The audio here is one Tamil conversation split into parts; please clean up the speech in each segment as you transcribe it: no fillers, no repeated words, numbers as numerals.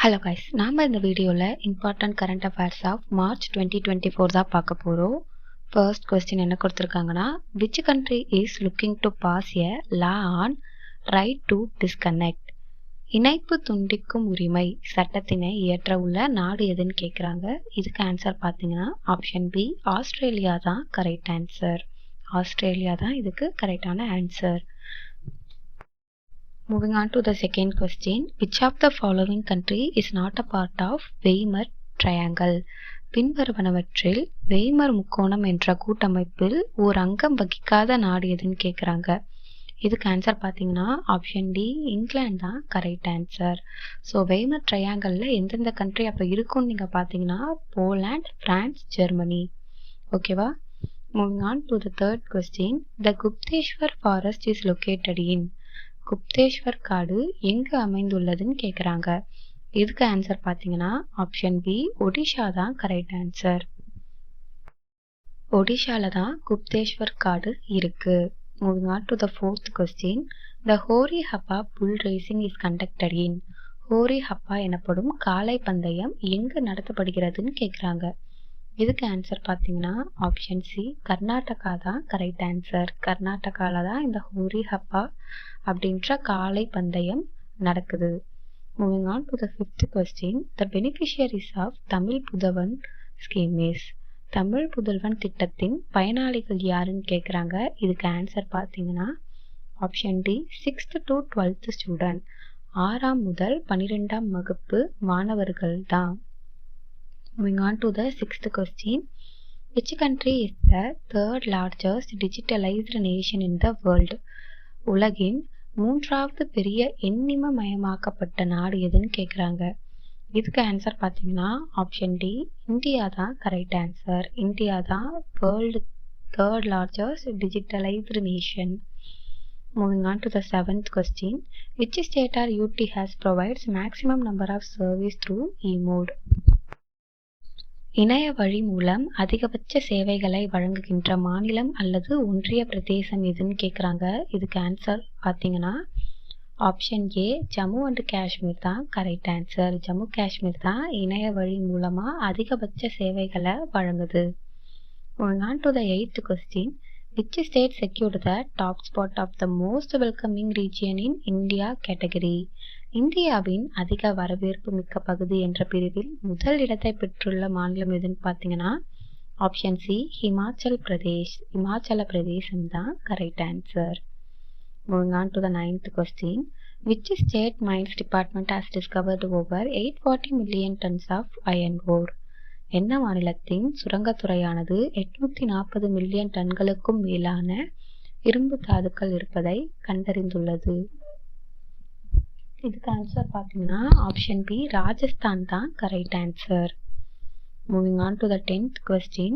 ஹலோ கைஸ், நாம் இந்த வீடியோவில் important current affairs of March 2024 தான் பார்க்க போகிறோம். ஃபர்ஸ்ட் கொஸ்டின் என்ன கொடுத்துருக்காங்கன்னா, which country is looking to pass a law on right to disconnect? இணைப்பு துண்டிக்கும் உரிமை சட்டத்தினை இயற்ற உள்ள நாடு எதுன்னு கேட்குறாங்க. இதுக்கு ஆன்சர் பார்த்தீங்கன்னா ஆப்ஷன் பி ஆஸ்திரேலியா தான் கரெக்ட் ஆன்சர். ஆஸ்திரேலியா தான் இதுக்கு கரெக்டான answer. Moving on to the second question, which of the following country is not a part of Weimar Triangle? பின்வருவனவற்றில் வெய்மர் முக்கோணம் என்ற கூட்டமைப்பில் ஓர் அங்கம் வகிக்காத நாடு எதுன்னு கேட்குறாங்க. இதுக்கு ஆன்சர் பார்த்தீங்கன்னா ஆப்ஷன் டி இங்கிலாந்து தான் கரெக்ட் ஆன்சர். ஸோ வெய்மர் ட்ரையாங்கலில் எந்தெந்த கண்ட்ரி அப்போ இருக்கும்னு நீங்கள் பார்த்தீங்கன்னா போலாண்ட், பிரான்ஸ், ஜெர்மனி. ஓகேவா? Moving on to the third question, the Gupteshwar forest is located in? Gupteshwar காடு எங்கு அமைந்துள்ளதுன்னு கேட்குறாங்க. இதுக்கு ஆன்சர் பார்த்தீங்கன்னா ஆப்ஷன் பி ஒடிஷா தான் கரெக்ட் ஆன்சர். ஒடிஷால தான் குப்தேஸ்வர் காடு இருக்கு. Moving on to the fourth question, the Hori Habba bull racing is conducted in? Hori Habba எனப்படும் காளை பந்தயம் எங்கு நடத்தப்படுகிறதுன்னு கேட்குறாங்க. இதுக்கு ஆன்சர் பார்த்தீங்கன்னா ஆப்ஷன் சி கர்நாடகா தான் கரெக்ட் ஆன்சர். கர்நாடகாவில் தான் இந்த ஹோரி ஹப்பா அப்படின்ற காளை பந்தயம் நடக்குது. Moving on to the fifth question, the beneficiaries of Tamil புதல்வன் ஸ்கீம் இஸ்? தமிழ் புதல்வன் திட்டத்தின் பயனாளிகள் யாருன்னு கேட்குறாங்க. இதுக்கு ஆன்சர் பார்த்தீங்கன்னா option D 6th to 12th student, 6ஆம் முதல் 12ஆம் வகுப்பு மாணவர்கள் தான். Moving on to the sixth question, which country is the third largest digitalized nation in the world? உலகின் 3வது பெரிய எண்ணிமயமாக்கப்பட்ட நாடு எதுன்னு கேட்குறாங்க. இதுக்கு ஆன்சர் பார்த்தீங்கன்னா ஆப்ஷன் டி இந்தியா தான் கரெக்ட் ஆன்சர். இந்தியா தான் world third largest digitalised nation. Moving on to the seventh question, which state or UT has provides maximum number of service through e-mode? இணைய வழி மூலம் அதிகபட்ச சேவைகளை வழங்குகின்ற மாநிலம் அல்லது ஒன்றிய பிரதேசம் எதுன்னு கேட்குறாங்க. இதுக்கு ஆன்சர் பார்த்தீங்கன்னா option A Jammu and Kashmir தான் கரெக்ட் ஆன்சர். ஜம்மு காஷ்மீர் தான் இணைய வழி மூலமாக அதிகபட்ச சேவைகளை வழங்குது. Moving on to the eighth question, which state secured the top spot of the most welcoming region in India category? இந்தியாவின் அதிக வரவேற்பு மிக்க பகுதி என்ற பிரிவில் முதல் இடத்தை பெற்றுள்ள மாநிலம் எதுன்னு பார்த்தீங்கன்னா ஆப்ஷன் சி ஹிமாச்சல் பிரதேஷ். இமாச்சல பிரதேசம் தான் correct answer. Moving on to the ninth question, which state mines department has discovered over 840 million tons of iron ore? என்ன மாநிலத்தின் சுரங்கத்துறையானது 840 மில்லியன் டன்களுக்கும் மேலான இரும்பு தாதுக்கள் இருப்பதை கண்டறிந்துள்ளது. இதுக்கு ஆன்சர் பார்த்தீங்கன்னா ஆப்ஷன் பி ராஜஸ்தான் தான் correct answer. Moving on to the 10th question,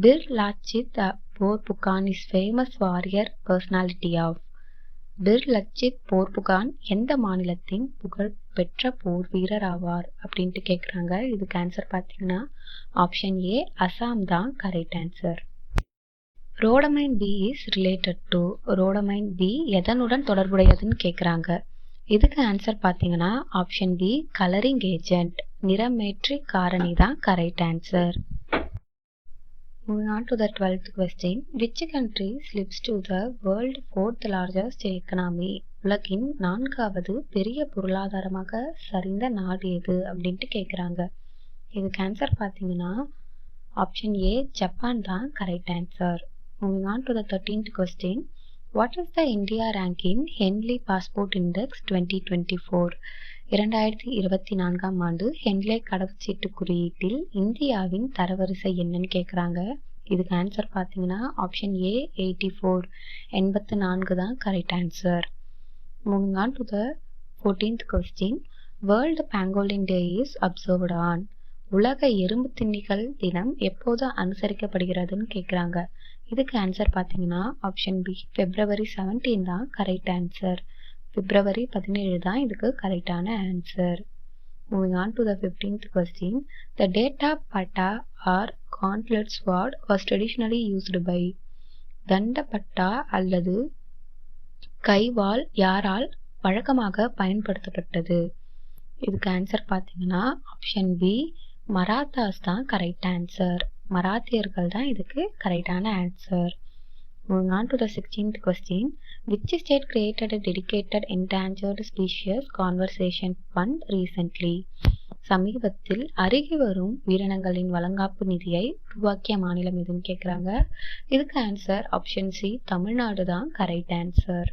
Bir Lachit Borphukan is famous warrior personality of? Bir Lachit Borphukan எந்த மாநிலத்தின் புகழ் பெற்ற போர் வீரர் ஆவார் அப்படின்ட்டு கேட்குறாங்க. இதுக்கு ஆன்சர் பார்த்தீங்கன்னா ஆப்ஷன் ஏ அசாம் தான் correct answer. Rhodamine B is related to? Rhodamine B எதனுடன் தொடர்புடையதுன்னு கேட்குறாங்க. இதுக்கு ஆன்சர் பார்த்தீங்கன்னா ஆப்ஷன் பி கலரிங் ஏஜென்ட், நிறமேற்றி காரணி தான் correct answer. Moving on to the 12th question, which country slips to the world 4th largest economy? உலகின் 4வது பெரிய பொருளாதாரமாக சரிந்த நாடு எது அப்படின்ட்டு கேட்குறாங்க. இதுக்கு ஆன்சர் பார்த்தீங்கன்னா ஆப்ஷன் ஏ ஜப்பான் தான் correct answer. Moving on to the 13th question, what is the India rank in Henley Passport Index 2024? 2024ஆம் ஆண்டு ஹென்லே கடவுச்சீட்டு குறியீட்டில் இந்தியாவின் தரவரிசை என்னன்னு கேட்குறாங்க. இதுக்கு ஆன்சர் பார்த்தீங்கன்னா ஆப்ஷன் ஏ 84, 84 தான் correct answer. Moving on to the 14th question, World Pangolin Day is observed on? உலக எறும்பு தின்னிகள் தினம் எப்போது அனுசரிக்கப்படுகிறதுன்னு கேட்குறாங்க. இதுக்கு ஆன்சர் பார்த்தீங்கன்னா ஆப்ஷன் பி February 17 தான் கரெக்ட் ஆன்சர். February 17 தான் இதுக்கு கரெக்டான answer. Moving on to the 15th question, the data pata or gauntlet sword was traditionally used by? தண்டப்பட்டா அல்லது கைவாள் யாரால் வழக்கமாக பயன்படுத்தப்பட்டது? இதுக்கு ஆன்சர் பார்த்தீங்கன்னா ஆப்ஷன் பி மராத்தாஸ் தான் கரெக்ட் ஆன்சர். மராத்தியர்கள் தான் இதுக்கு கரெக்டான answer. Moving on to the 16th question. Which state created a dedicated endangered species conservation fund recently? சமீபத்தில் அருகி வரும் உயிரினங்களின் வழங்காப்பு நிதியை உருவாக்கிய மாநிலம் எதுன்னு கேட்குறாங்க. இதுக்கு ஆன்சர் ஆப்ஷன் சி தமிழ்நாடு தான் correct answer.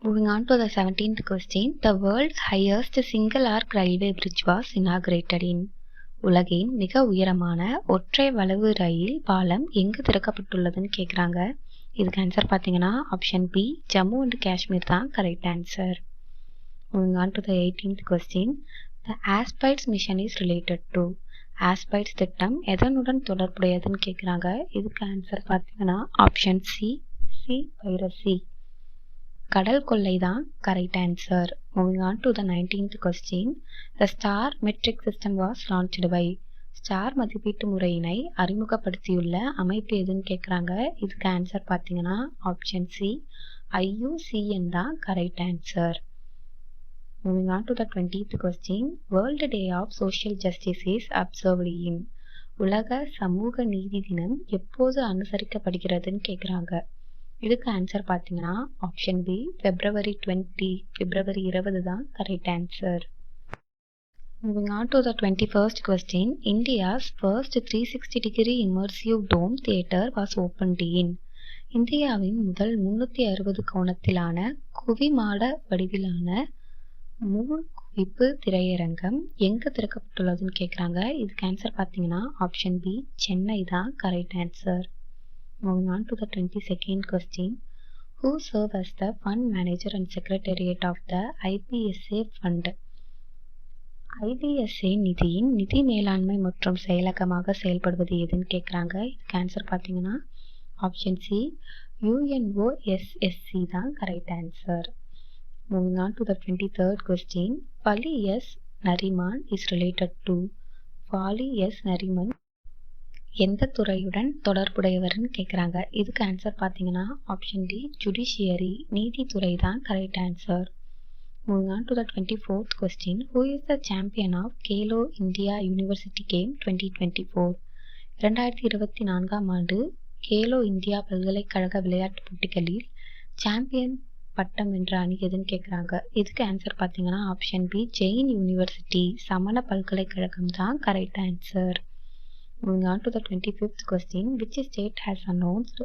Moving on to the 17th question. The world's highest single arc railway bridge was inaugurated in. உலகின் மிக உயரமான ஒற்றை வளைவு ரயில் பாலம் எங்கு திறக்கப்பட்டுள்ளதுன்னு கேட்குறாங்க. இதுக்கு ஆன்சர் பார்த்தீங்கன்னா option B Jammu and Kashmir தான் correct answer. Moving on to the 18th question. The ASPIDES mission is related to. ASPIDES திட்டம் எதனுடன் தொடர்புடையதுன்னு கேட்குறாங்க. இதுக்கு ஆன்சர் பார்த்தீங்கன்னா ஆப்ஷன் சி பைரசி கடல் கொள்ளை தான் correct answer. Moving on to the 19th question. The star metric system was launched by. Star மதிப்பீட்டு முறையினை அறிமுகப்படுத்தியுள்ள அமைப்பு எதுன்னு கேட்குறாங்க. இதுக்கு ஆன்சர் பார்த்தீங்கன்னா ஆப்ஷன் சி IUCN தான் correct answer. Moving on to the 20th question. World Day of Social Justice is observed in. உலக சமூக நீதி தினம் எப்போது அனுசரிக்கப்படுகிறதுன்னு கேட்குறாங்க. இதுக்கு ஆன்சர் பார்த்தீங்கன்னா ஆப்ஷன் பி February 20 தான் correct answer. Moving on to the 21st question. India's first 360-degree immersive dome theatre was opened in. இந்தியாவின் முதல் 360 கோணத்திலான குவிமாட வடிவிலான குவிப்பு திரையரங்கம் எங்கு திறக்கப்பட்டுள்ளதுன்னு கேட்குறாங்க. இதுக்கு ஆன்சர் பார்த்தீங்கன்னா ஆப்ஷன் பி சென்னை தான் correct answer. Moving on to the 22nd question. Who serve as the fund manager and secretariat of the IPSA fund? IPSA நிதியின் நிதி மேலாண்மை மற்றும் செயலகமாக செயல்படுவது எதுன்னு கேட்குறாங்க. இதுக்கு ஆன்சர் பார்த்தீங்கன்னா ஆப்ஷன் சி UNOSSC தான் correct answer. Moving on to the 23rd question. Fali S. Nariman is related to. Fali S. Nariman எந்த துறையுடன் தொடர்புடையவர்னு கேட்குறாங்க. இதுக்கு ஆன்சர் பார்த்தீங்கன்னா ஆப்ஷன் டி ஜுடிஷியரி நீதித்துறை தான் correct answer. Moving on to the 24th question. Who is the champion of Khelo India University Game 2024? 2024ஆம் ஆண்டு கேலோ இந்தியா பல்கலைக்கழக விளையாட்டுப் போட்டிகளில் சாம்பியன் பட்டம் வென்ற அணி எதுன்னு கேட்குறாங்க. இதுக்கு ஆன்சர் பார்த்தீங்கன்னா ஆப்ஷன் பி ஜெயின் யூனிவர்சிட்டி சமண பல்கலைக்கழகம் தான் correct answer. Moving on to the 25th question. Which state has announced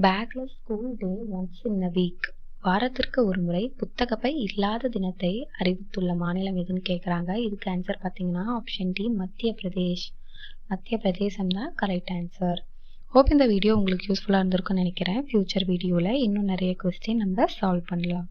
bagless school day once in a week? வாரத்திற்கு ஒரு முறை புத்தகப்பை இல்லாத தினத்தை அறிவித்துள்ள மாநிலம் எதுன்னு கேட்குறாங்க. இதுக்கு ஆன்சர் பார்த்தீங்கன்னா ஆப்ஷன் டி மத்திய பிரதேசம் தான் கரெக்ட் ஆன்சர். ஹோப் இந்த வீடியோ உங்களுக்கு யூஸ்ஃபுல்லாக இருந்திருக்கும்னு நினைக்கிறேன். ஃபியூச்சர் வீடியோவில் இன்னும் நிறைய கொஸ்டின் நம்ம சால்வ் பண்ணலாம்.